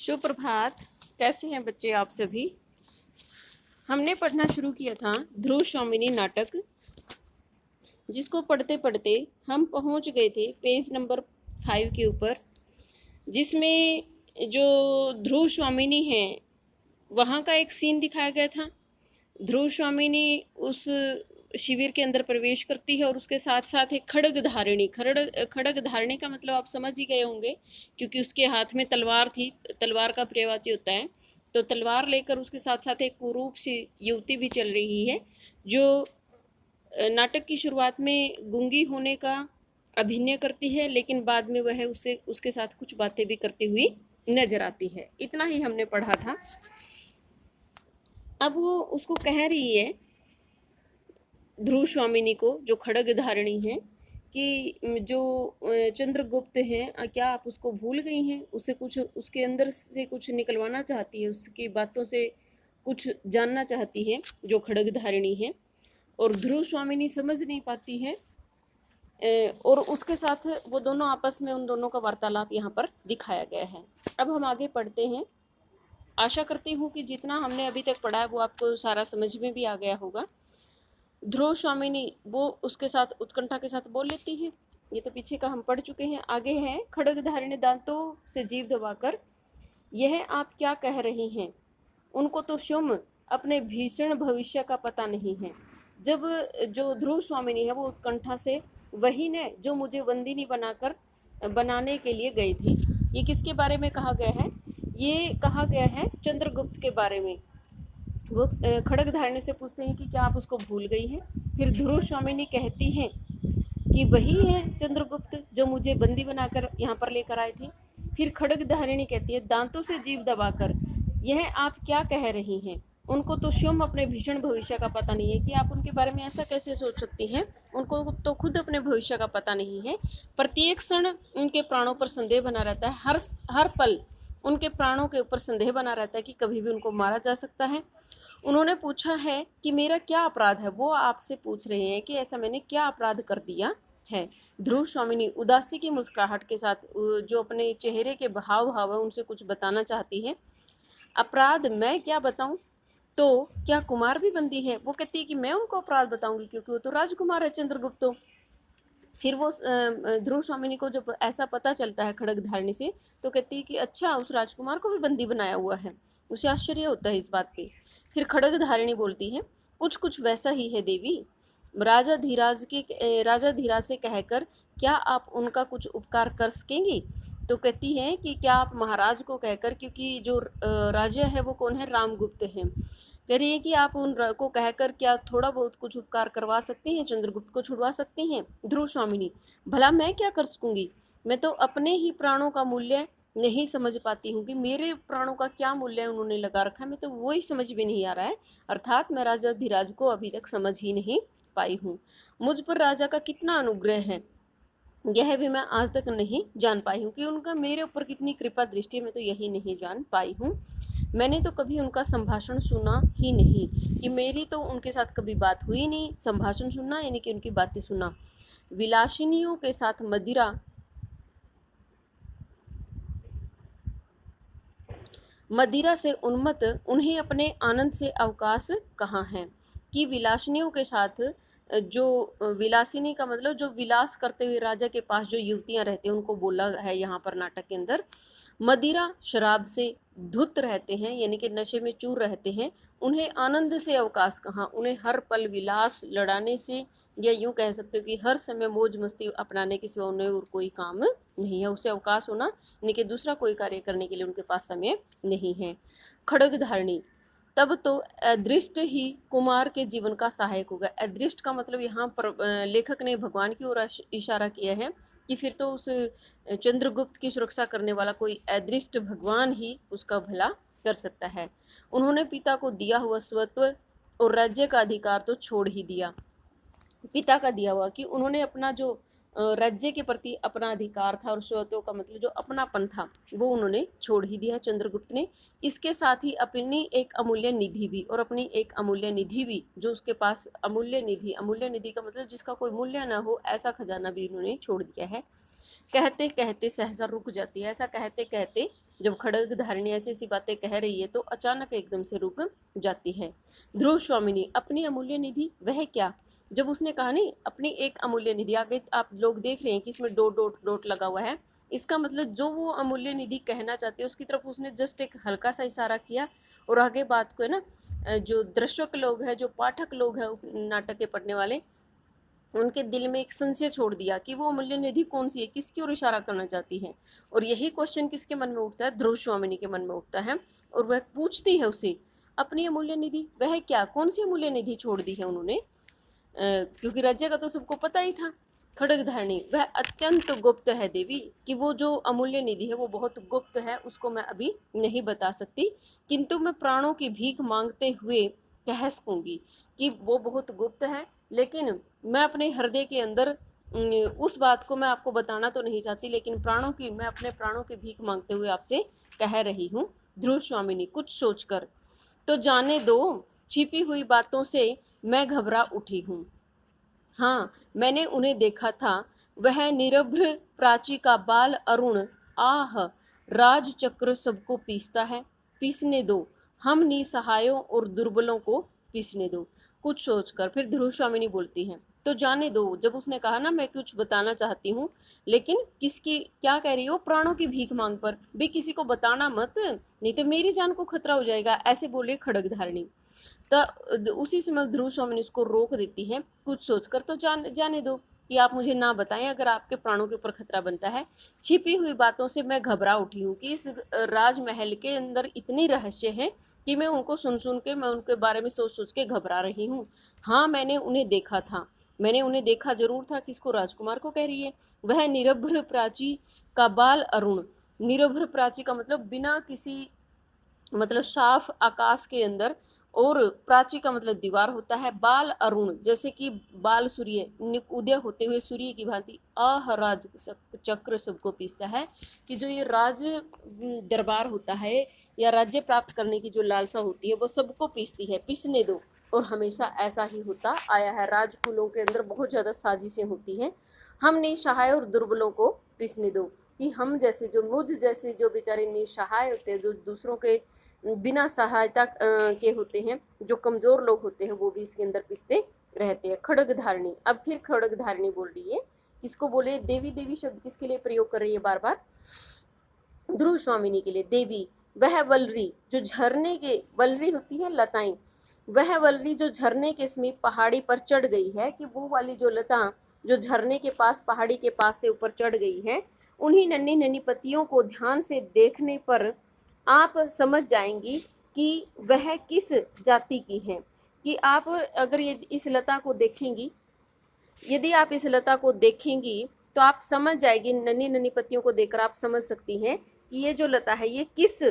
सुप्रभात। कैसे हैं बच्चे आप सभी। हमने पढ़ना शुरू किया था ध्रुव स्वामिनी नाटक, जिसको पढ़ते पढ़ते हम पहुंच गए थे पेज नंबर 5 के ऊपर, जिसमें जो ध्रुव स्वामिनी है वहाँ का एक सीन दिखाया गया था। ध्रुव स्वामिनी उस शिविर के अंदर प्रवेश करती है और उसके साथ साथ एक खड़ग धारिणी का मतलब आप समझ ही गए होंगे, क्योंकि उसके हाथ में तलवार थी। तलवार का पर्यायवाची होता है, तो तलवार लेकर उसके साथ साथ एक कुरूप सी युवती भी चल रही है, जो नाटक की शुरुआत में गूंगी होने का अभिनय करती है, लेकिन बाद में वह उसके साथ कुछ बातें भी करती हुई नजर आती है। इतना ही हमने पढ़ा था। अब वो उसको कह रही है ध्रुव स्वामिनी को, जो खड़ग धारिणी है, कि जो चंद्रगुप्त हैं, क्या आप उसको भूल गई हैं? उससे कुछ, उसके अंदर से कुछ निकलवाना चाहती है, उसकी बातों से कुछ जानना चाहती है जो खड़ग धारिणी है। और ध्रुव स्वामिनी समझ नहीं पाती है, और उसके साथ वो दोनों आपस में, उन दोनों का वार्तालाप यहाँ पर दिखाया गया है। अब हम आगे पढ़ते हैं। आशा करती हूँ कि जितना हमने अभी तक पढ़ा है वो आपको सारा समझ में भी आ गया होगा। ध्रुव स्वामिनी वो उसके साथ उत्कंठा के साथ बोल लेती है। ये तो पीछे का हम पढ़ चुके हैं। आगे है, खड़ग धारिणी दांतों से जीभ दबाकर, यह आप क्या कह रही हैं? उनको तो स्वयं अपने भीषण भविष्य का पता नहीं है। जब जो ध्रुव स्वामिनी है वो उत्कंठा से, वही ने जो मुझे बंदिनी बनाने के लिए गई थी। ये किसके बारे में कहा गया है? ये कहा गया है चंद्रगुप्त के बारे में। वो खड़ग धारिणी से पूछते हैं कि क्या आप उसको भूल गई हैं? फिर ध्रुव स्वामिनी कहती हैं कि वही है चंद्रगुप्त जो मुझे बंदी बनाकर यहाँ पर लेकर आए थे। फिर खड़ग धारिणी कहती है, दांतों से जीभ दबाकर, यह आप क्या कह रही हैं? उनको तो स्वयं अपने भीषण भविष्य का पता नहीं है। कि आप उनके बारे में ऐसा कैसे सोच सकती हैं? उनको तो खुद अपने भविष्य का पता नहीं है। प्रत्येक क्षण उनके प्राणों पर संदेह बना रहता है। हर पल उनके प्राणों के ऊपर संदेह बना रहता है कि कभी भी उनको मारा जा सकता है। उन्होंने पूछा है कि मेरा क्या अपराध है। वो आपसे पूछ रहे हैं कि ऐसा मैंने क्या अपराध कर दिया है। ध्रुव स्वामिनी उदासी की मुस्कुराहट के साथ, जो अपने चेहरे के भाव है उनसे कुछ बताना चाहती है। अपराध मैं क्या बताऊं? तो क्या कुमार भी बंदी है? वो कहती है कि मैं उनको अपराध बताऊंगी, क्योंकि वो तो राजकुमार है चंद्रगुप्त। फिर वो ध्रुव स्वामिनी को जब ऐसा पता चलता है खड़ग धारिणी से, तो कहती है कि अच्छा, उस राजकुमार को भी बंदी बनाया हुआ है। उसे आश्चर्य होता है इस बात पे। फिर खड़ग धारिणी बोलती है, कुछ कुछ वैसा ही है देवी। राजा धीराज से कहकर क्या आप उनका कुछ उपकार कर सकेंगी? तो कहती है कि क्या आप महाराज को कहकर, क्योंकि जो राजा है वो कौन है? रामगुप्त है। कह रही है कि आप उन को कहकर क्या थोड़ा बहुत कुछ उपकार करवा सकती हैं, चंद्रगुप्त को छुड़वा सकती हैं। ध्रुव स्वामिनी, भला मैं क्या कर सकूंगी? मैं तो अपने ही प्राणों का मूल्य नहीं समझ पाती हूँ कि मेरे प्राणों का क्या मूल्य उन्होंने लगा रखा है। मैं तो वही समझ में नहीं आ रहा है। अर्थात मैं राजा धीराज को अभी तक समझ ही नहीं पाई हूँ। मुझ पर राजा का कितना अनुग्रह है, यह भी मैं आज तक नहीं जान पाई हूँ। कि उनका मेरे ऊपर कितनी कृपा दृष्टि है, मैं तो यही नहीं जान पाई हूँ। मैंने तो कभी उनका संभाषण सुना ही नहीं, कि मेरी तो उनके साथ कभी बात हुई नहीं। संभाषण सुनना यानी कि उनकी बातें सुना। विलासिनियों के साथ मदिरा से उन्मत्त उन्हें अपने आनंद से अवकाश कहाँ है। कि विलासिनियों के साथ, जो विलासिनी का मतलब जो विलास करते हुए राजा के पास जो युवतियां रहती हैं उनको बोला है यहाँ पर नाटक के अंदर। मदिरा शराब से धुत रहते हैं, यानी कि नशे में चूर रहते हैं। उन्हें आनंद से अवकाश कहाँ? उन्हें हर पल विलास लड़ाने से, या यूं कह सकते हो कि हर समय मौज मस्ती अपनाने के सिवा उन्हें और कोई काम नहीं है। उससे अवकाश होना यानी कि दूसरा कोई कार्य करने के लिए उनके पास समय नहीं है। खड़ग धारिणी, तब तो अदृष्ट ही कुमार के जीवन का सहायक होगा। अदृष्ट का मतलब यहाँ पर लेखक ने भगवान की ओर इशारा किया है, कि फिर तो उस चंद्रगुप्त की सुरक्षा करने वाला कोई अदृष्ट भगवान ही उसका भला कर सकता है। उन्होंने पिता को दिया हुआ स्वत्व और राज्य का अधिकार तो छोड़ ही दिया। पिता का दिया हुआ, कि उन्होंने अपना जो राज्य के प्रति अपना अधिकार था और स्वत्व का मतलब जो अपनापन था वो उन्होंने छोड़ ही दिया चंद्रगुप्त ने। इसके साथ ही अपनी एक अमूल्य निधि भी, और अपनी एक अमूल्य निधि भी जो उसके पास अमूल्य निधि का मतलब जिसका कोई मूल्य न हो, ऐसा खजाना भी उन्होंने छोड़ दिया है। कहते कहते सहसा रुक जाती है। ऐसा कहते कहते जब खड्गधारिणी ऐसी ऐसी बातें कह रही है तो अचानक एकदम से रुक जाती है। ध्रुव स्वामिनी, अपनी अमूल्य निधि, वह क्या? जब उसने कहा नहीं अपनी एक अमूल्य निधि, आगे आप लोग देख रहे हैं कि इसमें डॉट डॉट डॉट लगा हुआ है, इसका मतलब जो वो अमूल्य निधि कहना चाहती है उसकी तरफ उसने जस्ट एक हल्का सा इशारा किया, और आगे बात को है ना, जो दर्शक लोग हैं, जो पाठक लोग हैं नाटक के पढ़ने वाले, उनके दिल में एक संशय छोड़ दिया कि वो अमूल्य निधि कौन सी है, किसकी ओर इशारा करना चाहती है। और यही क्वेश्चन किसके मन में उठता है? ध्रुव स्वामिनी के मन में उठता है, और वह पूछती है उसे अपनी अमूल्य निधि, वह क्या, कौन सी अमूल्य निधि छोड़ दी है उन्होंने? क्योंकि राज्य का तो सबको पता ही था। खड्गधारिणी, वह अत्यंत गुप्त है देवी, कि वो जो अमूल्य निधि है वो बहुत गुप्त है, उसको मैं अभी नहीं बता सकती, किंतु मैं प्राणों की भीख मांगते हुए कह सकूंगी कि वो बहुत गुप्त है, लेकिन मैं अपने हृदय के अंदर उस बात को मैं आपको बताना तो नहीं चाहती, लेकिन प्राणों की, मैं अपने प्राणों की भीख मांगते हुए आपसे कह रही हूँ। ध्रुव स्वामिनी, कुछ सोचकर तो जाने दो, छिपी हुई बातों से मैं घबरा उठी हूँ। हाँ, मैंने उन्हें देखा था, वह निरभ्र प्राची का बाल अरुण, आह, राजचक्र सबको पीसता है, पीसने दो, हम निसहायों और दुर्बलों को पीसने दो। कुछ सोचकर फिर ध्रुव स्वामिनी बोलती हैं, तो जाने दो। जब उसने कहा ना मैं कुछ बताना चाहती हूँ, लेकिन किसकी, क्या कह रही हो, प्राणों की भीख मांग पर भी किसी को बताना मत, नहीं तो मेरी जान को खतरा हो जाएगा, ऐसे बोले खड्गधारिणी। तो उसी समय ध्रुव स्वामिनी उसको रोक देती है, कुछ सोचकर तो जाने दो कि आप मुझे ना बताएं अगर आपके प्राणों के ऊपर खतरा बनता है। छिपी हुई बातों से मैं घबरा उठी हूँ कि इस राजमहल के अंदर इतनी रहस्य है कि मैं उनको सुन सुन के, मैं उनके बारे में सोच सोच के घबरा रही हूँ। हाँ, मैंने उन्हें देखा था, मैंने उन्हें देखा जरूर था। किसको? राजकुमार को कह रही है। वह निरभ्र प्राची का बाल अरुण, निरभ्र प्राची का मतलब बिना किसी, मतलब साफ आकाश के अंदर, और प्राची का मतलब दीवार होता है, बाल अरुण जैसे कि बाल सूर्य, उदय होते हुए सूर्य की भांति, आह, राज चक्र सबको पीसता है, कि जो ये राज दरबार होता है या राज्य प्राप्त करने की जो लालसा होती है वो सबको पीसती है, पीसने दो। और हमेशा ऐसा ही होता आया है, राजकुलों के अंदर बहुत ज्यादा साजिशें होती हैं। हम निसहाय और दुर्बलों को पीसने दो, कि हम जैसे, जो मुझ जैसे जो बेचारे निसहाय होते हैं, जो दूसरों के बिना सहायता के होते हैं, जो कमजोर लोग होते हैं, वो भी इसके अंदर पिसते रहते हैं। खड्गधारिणी, अब फिर खड्गधारिणी बोल रही है, किसको बोले? देवी, देवी शब्द किसके लिए प्रयोग कर रही है बार बार? ध्रुव स्वामिनी के लिए। देवी, वह वलरी जो झरने के, वलरी होती है लताएं, वह वलरी जो झरने के समीप पहाड़ी पर चढ़ गई है, कि वो वाली जो लता जो झरने के पास, पहाड़ी के पास से ऊपर चढ़ गई है, उन्हीं नन्ही नन्ही पत्तियों को ध्यान से देखने पर आप समझ जाएंगी कि वह किस जाति की है। कि आप अगर ये इस लता को देखेंगी, यदि आप इस लता को देखेंगी तो आप समझ जाएगी, नन्ही नन्ही पत्तियों को देखकर आप समझ सकती हैं कि ये जो लता है ये किस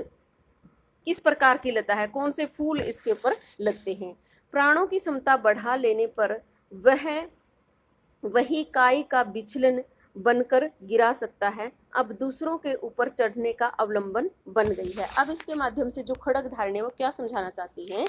किस प्रकार की लता है, कौन से फूल इसके ऊपर लगते हैं। प्राणों की क्षमता बढ़ा लेने पर वह वही काई का विचलन बनकर गिरा सकता है, अब दूसरों के ऊपर चढ़ने का अवलंबन बन गई है। अब इसके माध्यम से जो खड्गधारिणी वो क्या समझाना चाहती हैं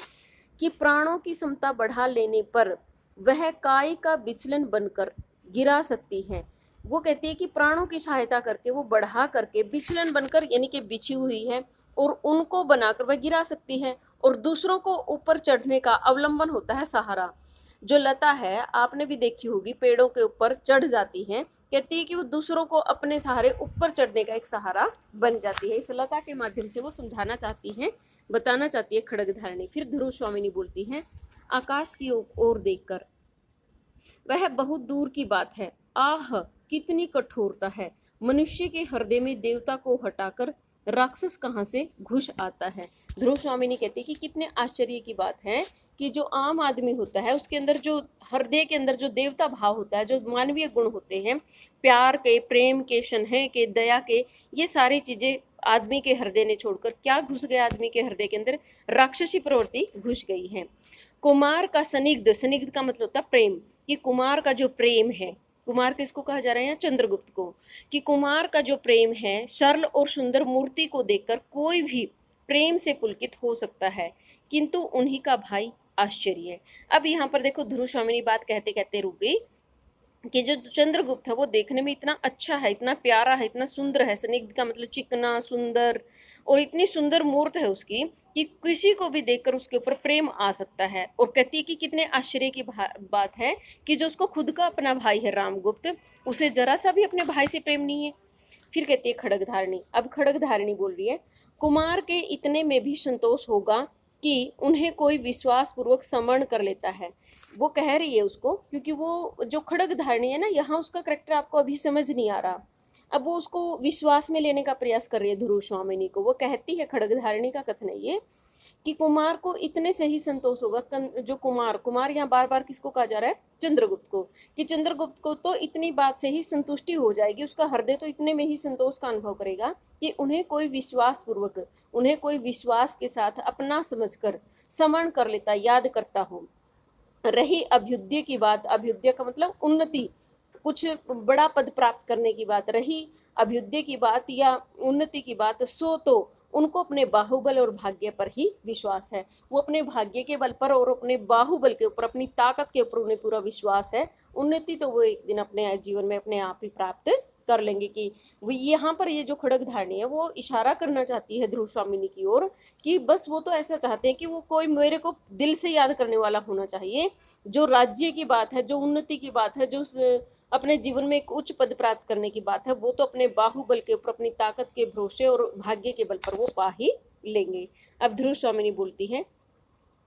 कि प्राणों की क्षमता बढ़ा लेने पर वह काई का विचलन बनकर गिरा सकती है। वो कहती है कि प्राणों की सहायता करके, वो बढ़ा करके, विचलन बनकर यानी कि बिछी हुई है, और उनको बनाकर वह गिरा सकती है, और दूसरों को ऊपर चढ़ने का अवलंबन होता है सहारा। जो लता है आपने भी देखी होगी, पेड़ों के ऊपर चढ़ जाती है, कहती है कि वो दूसरों को अपने सहारे ऊपर चढ़ने का एक सहारा बन जाती है। इस लता के माध्यम से वो समझाना चाहती है, बताना चाहती है खड्गधारिणी। फिर ध्रुव स्वामिनी बोलती हैं, आकाश की ओर देखकर, वह बहुत दूर की बात है, आह, कितनी कठोरता है, मनुष्य के हृदय में देवता को हटाकर राक्षस कहाँ से घुस आता है। ध्रुव स्वामिनी कहती है कि कितने आश्चर्य की बात है कि जो आम आदमी होता है उसके अंदर, जो हृदय के अंदर जो देवता भाव होता है, जो मानवीय गुण होते हैं, प्यार के, प्रेम के, स्नेह के, दया के, ये सारी चीजें आदमी के हृदय ने छोड़कर क्या घुस गया आदमी के हृदय के अंदर? राक्षसी प्रवृत्ति घुस गई है। कुमार का स्निग्ध, स्निग्ध का मतलब होता है प्रेम, कि कुमार का जो प्रेम है, कुमार किसको कहा जा रहा है यहाँ? चंद्रगुप्त को। कि कुमार का जो प्रेम है, सरल और सुंदर मूर्ति को देखकर कोई भी प्रेम से पुलकित हो सकता है, किंतु उन्हीं का भाई आश्चर्य है। अब यहाँ पर देखो, ध्रुव स्वामिनी बात कहते कहते रुक गई, कि जो चंद्रगुप्त है वो देखने में इतना अच्छा है, इतना प्यारा है, इतना सुंदर है, स्निग्ध का मतलब चिकना सुंदर, और इतनी सुंदर मूर्त है उसकी कि किसी को भी देखकर उसके ऊपर प्रेम आ सकता है। और कहती है कि कितने आश्चर्य की बात है कि जो उसको खुद का अपना भाई है रामगुप्त, उसे जरा सा भी अपने भाई से प्रेम नहीं है। फिर कहती है खड़गधारिणी, अब खड़गधारिणी बोल रही है, कुमार के इतने में भी संतोष होगा कि उन्हें कोई विश्वास पूर्वक समरण कर लेता है। वो कह रही है उसको, क्योंकि वो जो खड़गधारिणी है ना, यहाँ उसका करेक्टर आपको अभी समझ नहीं आ रहा। अब वो उसको विश्वास में लेने का प्रयास कर रही है ध्रुव स्वामिनी को। वो कहती है, खड़गधारिणी का कथन है ये, कि कुमार को इतने से ही संतोष होगा। जो कुमार, कुमार यहाँ बार बार किसको कहा जा रहा है? चंद्रगुप्त को। कि चंद्रगुप्त को तो इतनी बात से ही संतुष्टि हो जाएगी, उसका हृदय तो इतने में ही संतोष का अनुभव करेगा कि उन्हें कोई विश्वास पूर्वक, उन्हें कोई विश्वास के साथ अपना समझकर समरण कर लेता, याद करता हो। रही अभ्युदय की बात, अभ्युदय का मतलब उन्नति, कुछ बड़ा पद प्राप्त करने की बात, रही अभ्युदय की बात या उन्नति की बात, सो तो उनको अपने बाहुबल और भाग्य पर ही विश्वास है। वो अपने भाग्य के बल पर और अपने बाहुबल के ऊपर, अपनी ताकत के ऊपर उन्हें पूरा विश्वास है। उन्नति तो वो एक दिन अपने जीवन में अपने आप ही प्राप्त कर लेंगे। कि वो यहाँ पर ये जो खड़गधारणी है वो इशारा करना चाहती है ध्रुव स्वामिनी की ओर, कि बस वो तो ऐसा चाहते हैं कि वो कोई मेरे को दिल से याद करने वाला होना चाहिए। जो राज्य की बात है, जो उन्नति की बात है, जो अपने जीवन में एक उच्च पद प्राप्त करने की बात है, वो तो अपने बाहुबल के ऊपर, अपनी ताकत के भरोसे और भाग्य के बल पर वो पा ही लेंगे। अब ध्रुव स्वामिनी बोलती है,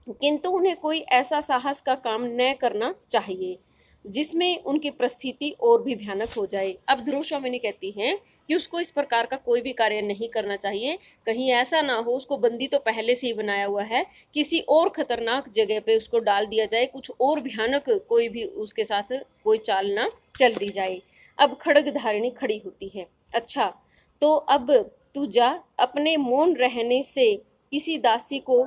किंतु उन्हें कोई ऐसा साहस का काम न करना चाहिए जिसमें उनकी परिस्थिति और भी भयानक हो जाए। अब ध्रुव स्वामिनी कहती हैं कि उसको इस प्रकार का कोई भी कार्य नहीं करना चाहिए, कहीं ऐसा ना हो, उसको बंदी तो पहले से ही बनाया हुआ है, किसी और खतरनाक जगह पे उसको डाल दिया जाए, कुछ और भयानक कोई भी उसके साथ कोई चाल ना चल दी जाए। अब खड़गधारिणी खड़ी होती है, अच्छा तो अब तू जा, अपने मौन रहने से किसी दासी को,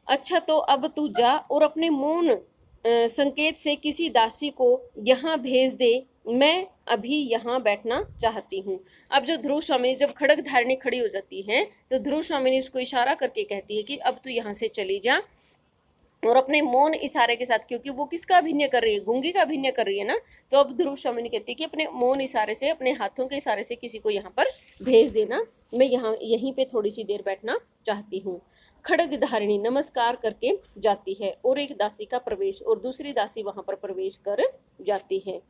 अच्छा तो अब तू जा और अपने मौन संकेत से किसी दासी को यहाँ भेज दे, मैं अभी यहाँ बैठना चाहती हूँ। अब जो ध्रुव स्वामिनी, जब खड़गधारिणी खड़ी हो जाती है तो ध्रुव स्वामिनी उसको इशारा करके कहती है कि अब तू यहाँ से चली जा, और अपने मौन इशारे के साथ, क्योंकि वो किसका अभिनय कर रही है? गूंगी का अभिनय कर रही है ना। तो अब ध्रुव स्वामिनी कहती है कि अपने मौन इशारे से, अपने हाथों के इशारे से किसी को यहाँ पर भेज देना, मैं यहाँ यहीं पे थोड़ी सी देर बैठना चाहती हूँ। खड़गधारिणी नमस्कार करके जाती है और एक दासी का प्रवेश, और दूसरी दासी वहां पर प्रवेश कर जाती है।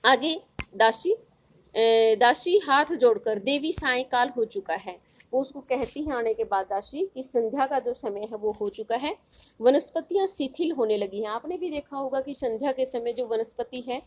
आगे दासी हाथ जोड़कर, देवी सायंकाल हो चुका है, वो उसको कहती है आने के बाद दासी कि संध्या का जो समय है वो हो चुका है, वनस्पतियां शिथिल होने लगी हैं। आपने भी देखा होगा कि संध्या के समय जो वनस्पति है,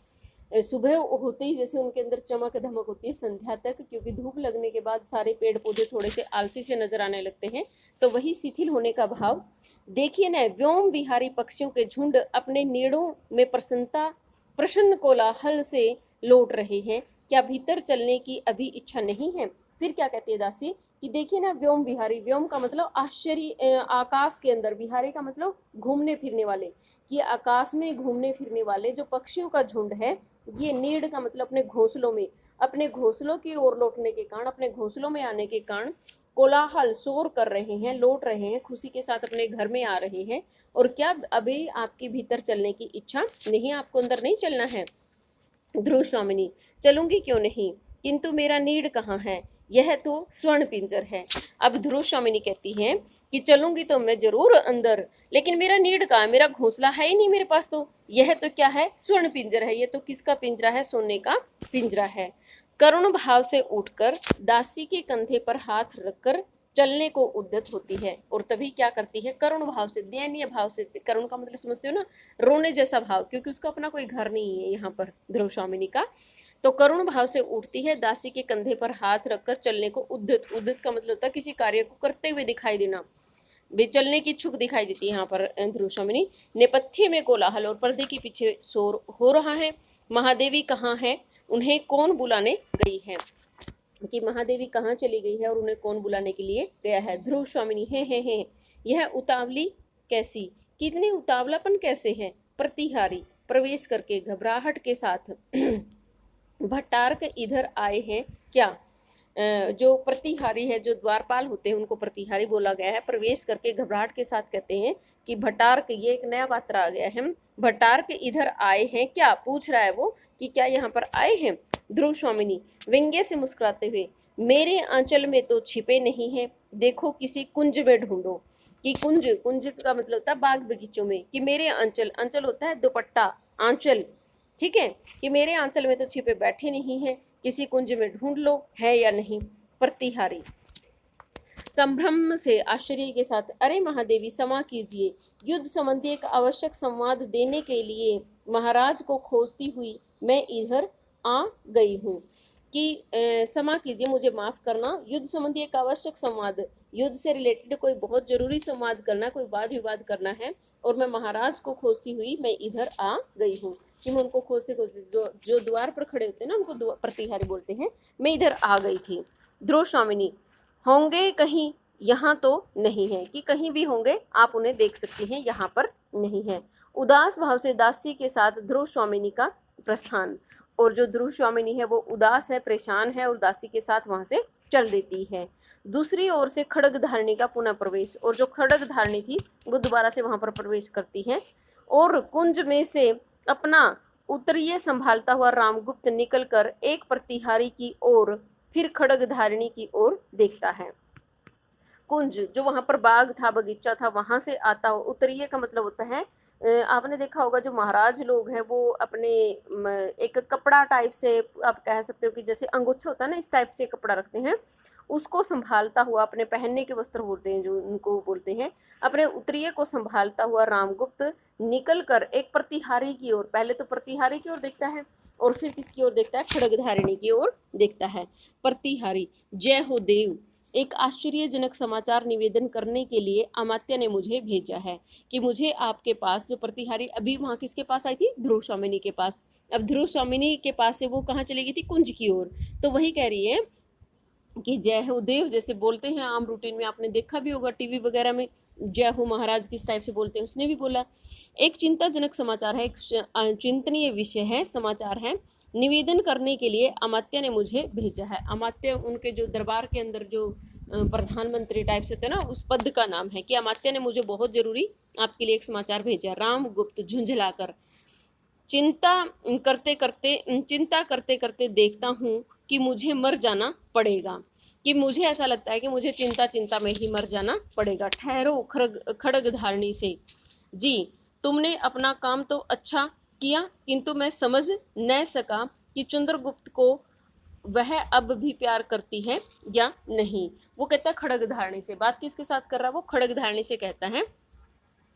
सुबह होते ही जैसे उनके अंदर चमक धमक होती है, संध्या तक, क्योंकि धूप लगने के बाद सारे पेड़ पौधे थोड़े से आलसी से नजर आने लगते हैं, तो वही शिथिल होने का भाव। देखिए न, व्योम विहारी पक्षियों के झुंड अपने नीड़ों में प्रसन्न कोलाहल से लौट रहे हैं, क्या भीतर चलने की अभी इच्छा नहीं है? फिर क्या कहती है दासी कि देखिए ना, व्योम विहारी, व्योम का मतलब आश्चर्य, आकाश के अंदर, विहारी का मतलब घूमने फिरने वाले, कि आकाश में घूमने फिरने वाले जो पक्षियों का झुंड है, ये नीड का मतलब अपने घोंसलों में, अपने घोंसलों की ओर लौटने के कारण, अपने घोंसलों में आने के कारण कोलाहल शोर कर रहे हैं, लौट रहे हैं, खुशी के साथ अपने घर में आ रहे हैं। और क्या अभी आपके भीतर चलने की इच्छा नहीं, आपको अंदर नहीं चलना है? ध्रुव स्वामिनी, चलूंगी क्यों नहीं, किंतु मेरा नीड कहाँ है? यह तो स्वर्ण पिंजर है। अब ध्रुव स्वामिनी कहती हैं कि चलूंगी तो मैं जरूर अंदर, लेकिन मेरा नीड कहाँ है? मेरा घोंसला है ही नहीं मेरे पास। तो यह तो क्या है? स्वर्ण पिंजर है। ये तो किसका पिंजरा है? सोने का पिंजरा है। करुण भाव से उठकर दासी के कंधे पर हाथ रखकर चलने को उद्यत होती है, और तभी क्या करती है? करुण भाव से, दयनीय भाव से, करुण का मतलब समझते हो ना, रोने जैसा भाव, क्योंकि उसका अपना कोई घर नहीं है यहाँ पर ध्रुव स्वामिनी का। तो करुण भाव से उठती है, दासी के कंधे पर हाथ रखकर चलने को उद्यत, उद्यत का मतलब होता है किसी कार्य को करते हुए दिखाई देना, वे चलने की इच्छुक दिखाई देती है यहाँ पर ध्रुव स्वामिनी। नेपथ्य में कोलाहल और पर्दे के पीछे शोर हो रहा है। महादेवी कहाँ है? उन्हें कौन बुलाने गई है? कि महादेवी कहाँ चली गई है और उन्हें कौन बुलाने के लिए गया है? ध्रुव स्वामिनी, है यह उतावली कैसी, कितने उतावलापन कैसे है? प्रतिहारी प्रवेश करके घबराहट के साथ भट्टारक इधर आए हैं क्या? जो प्रतिहारी है, जो द्वारपाल होते हैं उनको प्रतिहारी बोला गया है। प्रवेश करके घबराहट के साथ कहते हैं कि भट्टार्क, ये एक नया पात्र आ गया है, भट्टार्क इधर आए हैं क्या, पूछ रहा है वो कि क्या यहाँ पर आए हैं। ध्रुव स्वामिनी व्यंग्य से मुस्कुराते हुए, मेरे आंचल में तो छिपे नहीं हैं, देखो किसी कुंज में ढूंढो। कि कुंज, कुंज का मतलब होता है बाग बगीचों में, कि मेरे आंचल, आंचल होता है दुपट्टा, आंचल, ठीक है, कि मेरे आंचल में तो छिपे बैठे नहीं हैं, किसी कुंज में ढूंढ लो है या नहीं। प्रतिहारी संभ्रम से आश्चर्य के साथ, अरे महादेवी क्षमा कीजिए, युद्ध संबंधी एक आवश्यक संवाद देने के लिए महाराज को खोजती हुई मैं इधर आ गई हूँ। कि क्षमा कीजिए, मुझे माफ़ करना, युद्ध संबंधी एक आवश्यक संवाद, युद्ध से रिलेटेड कोई बहुत ज़रूरी संवाद करना, कोई वाद विवाद करना है, और मैं महाराज को खोजती हुई मैं इधर आ गई हूँ। कि मैं उनको खोजते खोजते, जो द्वार पर खड़े होते हैं ना उनको प्रतिहारी बोलते हैं, मैं इधर आ गई थी। ध्रुव स्वामिनी होंगे कहीं, यहाँ तो नहीं है, कि कहीं भी होंगे आप उन्हें देख सकती हैं, यहाँ पर नहीं है। उदास भाव से दासी के साथ ध्रुव स्वामिनी का प्रस्थान, और जो ध्रुव स्वामिनी है वो उदास है, परेशान है, और दासी के साथ वहाँ से चल देती है। दूसरी ओर से खड्ग धारिणी का पुनः प्रवेश, और जो खड्ग धारिणी थी वो दोबारा से वहाँ पर प्रवेश करती है, और कुंज में से अपना उत्तरीय संभालता हुआ रामगुप्त निकलकर एक प्रतिहारी की ओर, फिर खड्ग धारिणी की ओर देखता है। कुंज, जो वहाँ पर बाग था, बगीचा था, वहाँ से आता हो, उत्तरीय का मतलब होता है, आपने देखा होगा जो महाराज लोग हैं वो अपने एक कपड़ा टाइप से, आप कह सकते हो कि जैसे अंगोछा होता है ना, इस टाइप से कपड़ा रखते हैं, उसको संभालता हुआ, अपने पहनने के वस्त्र होते हैं जो उनको बोलते हैं, अपने उत्तरीय को संभालता हुआ रामगुप्त निकल कर एक प्रतिहारी की ओर, पहले तो प्रतिहारी की ओर देखता है और फिर किसकी ओर देखता है, खड्गधारिणी की ओर देखता है। प्रतिहारी, जय हो देव, एक आश्चर्यजनक समाचार निवेदन करने के लिए अमात्य ने मुझे भेजा है, कि मुझे आपके पास, जो प्रतिहारी अभी वहाँ किसके पास आई थी, ध्रुव स्वामिनी के पास, अब ध्रुव स्वामिनी के पास से वो कहाँ चली गई थी, कुंज की ओर, तो वही कह रही है कि जय हो देव, जैसे बोलते हैं आम रूटीन में, आपने देखा भी होगा टीवी वगैरह में, जय हो महाराज किस टाइप से बोलते हैं, उसने भी बोला। एक चिंताजनक समाचार है, एक चिंतनीय विषय है, समाचार है, निवेदन करने के लिए अमात्य ने मुझे भेजा है। अमात्य उनके जो दरबार के अंदर जो प्रधानमंत्री टाइप से होते हैं ना, उस पद का नाम है, कि अमात्य ने मुझे बहुत जरूरी आपके लिए एक समाचार भेजा। रामगुप्त झुंझलाकर, चिंता करते करते देखता हूँ कि मुझे मर जाना पड़ेगा, कि मुझे ऐसा लगता है कि मुझे चिंता में ही मर जाना पड़ेगा। ठहरो खड्ग धारिणी से, जी तुमने अपना काम तो अच्छा किया, किंतु मैं समझ न सका कि चंद्रगुप्त को वह अब भी प्यार करती है या नहीं। वो कहता है खड्ग धारिणी से, बात किसके साथ कर रहा है वो, खड्ग धारिणी से कहता है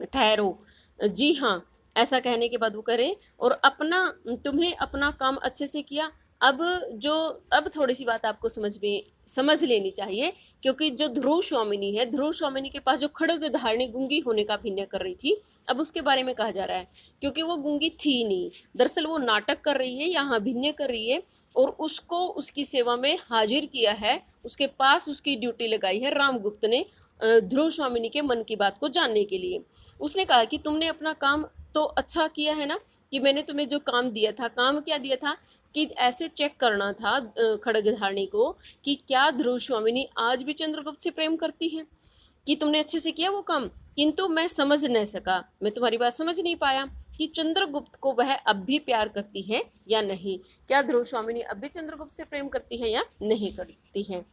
ठहरो, जी हाँ, ऐसा कहने के बाद वो करे, और अपना, तुम्हें अपना काम अच्छे से किया, अब थोड़ी सी बात आपको समझ लेनी चाहिए, क्योंकि जो ध्रुव स्वामिनी है, ध्रुव स्वामिनी के पास जो खड्ग धारिणी गूंगी होने का अभिनय कर रही थी, अब उसके बारे में कहा जा रहा है, क्योंकि वो गूंगी थी नहीं, दरअसल वो नाटक कर रही है, यहाँ अभिनय कर रही है, और उसको उसकी सेवा में हाजिर किया है, उसके पास उसकी ड्यूटी लगाई है रामगुप्त ने, ध्रुव स्वामिनी के मन की बात को जानने के लिए। उसने कहा कि तुमने अपना काम तो अच्छा किया है ना, कि मैंने तुम्हें जो काम दिया था, काम क्या दिया था, कि ऐसे चेक करना था खड्गधारिणी को कि क्या ध्रुव स्वामिनी आज भी चंद्रगुप्त से प्रेम करती है, कि तुमने अच्छे से किया वो काम, किंतु मैं समझ नहीं सका, मैं तुम्हारी बात समझ नहीं पाया कि चंद्रगुप्त को वह अब भी प्यार करती है या नहीं, क्या ध्रुव स्वामिनी अब भी चंद्रगुप्त से प्रेम करती है या नहीं करती है।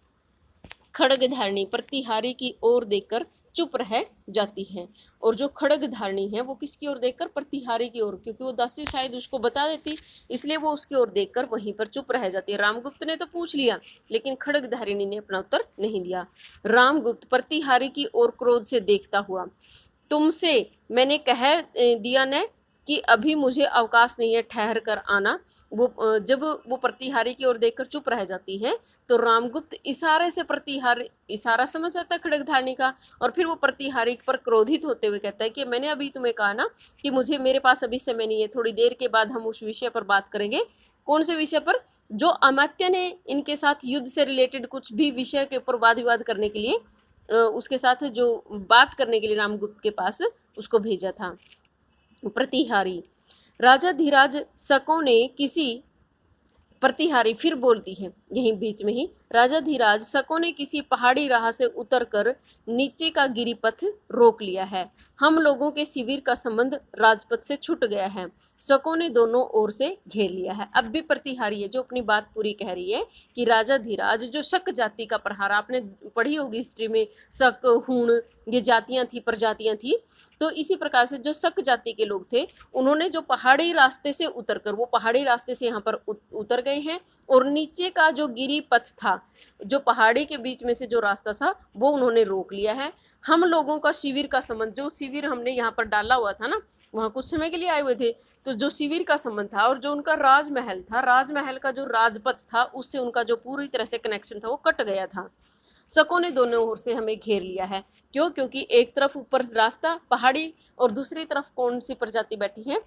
खड्गधारिणी प्रतिहारी की ओर देखकर चुप रह जाती है, और जो खड्गधारिणी है वो किसकी ओर देखकर, प्रतिहारी की ओर, क्योंकि वो दासी शायद उसको बता देती, इसलिए वो उसकी ओर देखकर वहीं पर चुप रह जाती है। रामगुप्त ने तो पूछ लिया, लेकिन खड्गधारिणी ने अपना उत्तर नहीं दिया। रामगुप्त प्रतिहारी की ओर क्रोध से देखता हुआ, तुमसे मैंने कह दिया न कि अभी मुझे अवकाश नहीं है, ठहर कर आना। वो जब वो प्रतिहारी की ओर देखकर चुप रह जाती है, तो रामगुप्त इशारे से प्रतिहारी, इशारा समझ आता है खड्गधारिणी का, और फिर वो प्रतिहारी पर क्रोधित होते हुए कहता है कि मैंने अभी तुम्हें कहा ना कि मेरे पास अभी समय नहीं है, थोड़ी देर के बाद हम उस विषय पर बात करेंगे। कौन से विषय पर, जो अमात्य ने इनके साथ युद्ध से रिलेटेड कुछ भी विषय के ऊपर वाद विवाद करने के लिए, उसके साथ जो बात करने के लिए रामगुप्त के पास उसको भेजा था। प्रतिहारी, राजा धीराज शकों ने किसी, प्रतिहारी फिर बोलती है, यहीं बीच में ही। राजाधिराज शकों ने किसी पहाड़ी राह से उतरकर नीचे का गिरिपथ रोक लिया है। हम लोगों के शिविर का संबंध राजपथ से छूट गया है। शकों ने दोनों ओर से घेर लिया है। अब भी प्रतिहारी है जो अपनी बात पूरी कह रही है कि राजाधिराज जो शक जाति का प्रहार, आपने पढ़ी होगी हिस्ट्री में, शक, हूण, ये जातियां थी, प्रजातियां थी। तो इसी प्रकार से जो शक जाति के लोग थे उन्होंने जो पहाड़ी रास्ते से उतरकर, वो पहाड़ी रास्ते से यहाँ पर उतर गए हैं और नीचे का जो गिरी पथ था, जो पहाड़ी के बीच में से जो रास्ता था, वो उन्होंने रोक लिया है। हम लोगों का शिविर का संबंध, जो शिविर हमने यहाँ पर डाला हुआ था ना, वहाँ कुछ समय के लिए आए हुए थे, तो जो शिविर का संबंध था और जो उनका राजमहल था, राजमहल का जो राजपथ था, उससे उनका जो पूरी तरह से कनेक्शन था वो कट गया था। शकों ने दोनों ओर से हमें घेर लिया है। क्यों? क्योंकि एक तरफ ऊपर रास्ता पहाड़ी और दूसरी तरफ कौन सी प्रजाति बैठी है?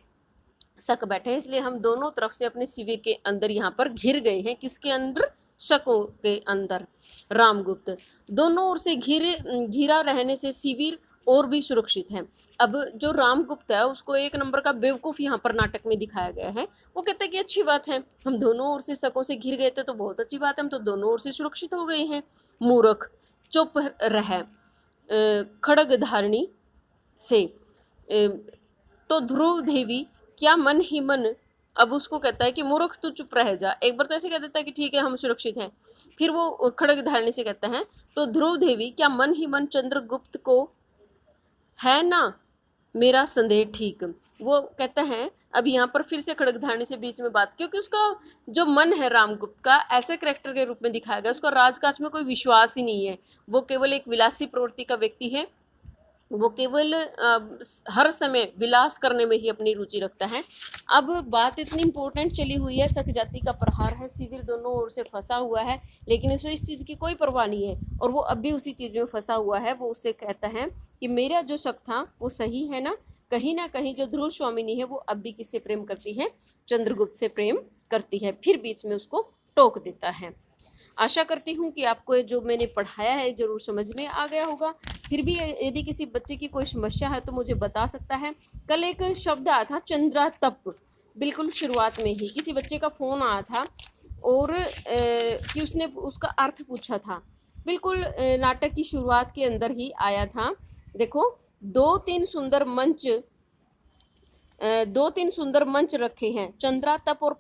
शक बैठे हैं। इसलिए हम दोनों तरफ से अपने शिविर के अंदर यहाँ पर घिर गए हैं। किसके अंदर? शकों के अंदर। रामगुप्त, दोनों ओर से घिरा रहने से शिविर और भी सुरक्षित है। अब जो रामगुप्त है उसको एक नंबर का बेवकूफ़ यहाँ पर नाटक में दिखाया गया है। वो कहता है कि अच्छी बात है, हम दोनों ओर से शकों से घिर गए थे तो बहुत अच्छी बात है, हम तो दोनों ओर से सुरक्षित हो गए हैं। मूर्ख, चुप रह, खड़ग धारणी से। तो ध्रुव देवी क्या मन ही मन, अब उसको कहता है कि मूर्ख तू चुप रह जा। एक बार तो ऐसे कह देता है कि ठीक है हम सुरक्षित हैं, फिर वो खड़ग धारणी से कहता है तो ध्रुव देवी क्या मन ही मन चंद्रगुप्त को है ना मेरा संदेह ठीक। वो कहता है, अब यहाँ पर फिर से खड़गधारणी से बीच में बात, क्योंकि उसका जो मन है रामगुप्त का ऐसे करेक्टर के रूप में दिखाया गया, उसका राजकाज में कोई विश्वास ही नहीं है। वो केवल एक विलासी प्रवृत्ति का व्यक्ति है। वो केवल हर समय विलास करने में ही अपनी रुचि रखता है। अब बात इतनी इंपॉर्टेंट चली हुई है, शक जाति का प्रहार है, शिविर दोनों ओर से फंसा हुआ है, लेकिन उसे इस चीज़ की कोई परवाह नहीं है और वो अब भी उसी चीज़ में फंसा हुआ है। वो उससे कहता है कि मेरा जो शक था वो सही है ना कहीं जो ध्रुव स्वामिनी है वो अब भी किससे प्रेम करती है? चंद्रगुप्त से प्रेम करती है। फिर बीच में उसको टोक देता है। आशा करती हूँ कि आपको जो मैंने पढ़ाया है ज़रूर समझ में आ गया होगा। फिर भी यदि किसी बच्चे की कोई समस्या है तो मुझे बता सकता है। कल एक शब्द आया था चंद्रातप, बिल्कुल शुरुआत में ही किसी बच्चे का फ़ोन आया था और कि उसने उसका अर्थ पूछा था। बिल्कुल नाटक की शुरुआत के अंदर ही आया था। देखो, दो तीन सुंदर मंच रखे हैं। चंद्रातप और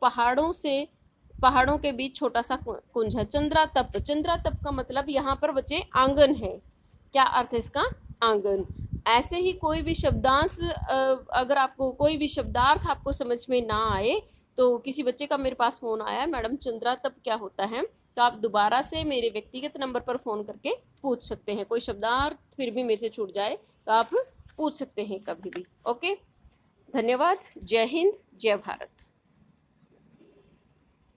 पहाड़ों के बीच छोटा सा कुंज है। चंद्रातप का मतलब यहाँ पर बच्चे आंगन है। क्या अर्थ है इसका? आंगन। ऐसे ही कोई भी शब्दांश, अगर आपको कोई भी शब्दार्थ आपको समझ में ना आए तो किसी बच्चे का मेरे पास फ़ोन आया है, मैडम चंद्रातप क्या होता है, तो आप दोबारा से मेरे व्यक्तिगत नंबर पर फ़ोन करके पूछ सकते हैं। कोई शब्दार्थ फिर भी मेरे से छूट जाए तो आप पूछ सकते हैं कभी भी। ओके, धन्यवाद। जय हिंद, जय भारत।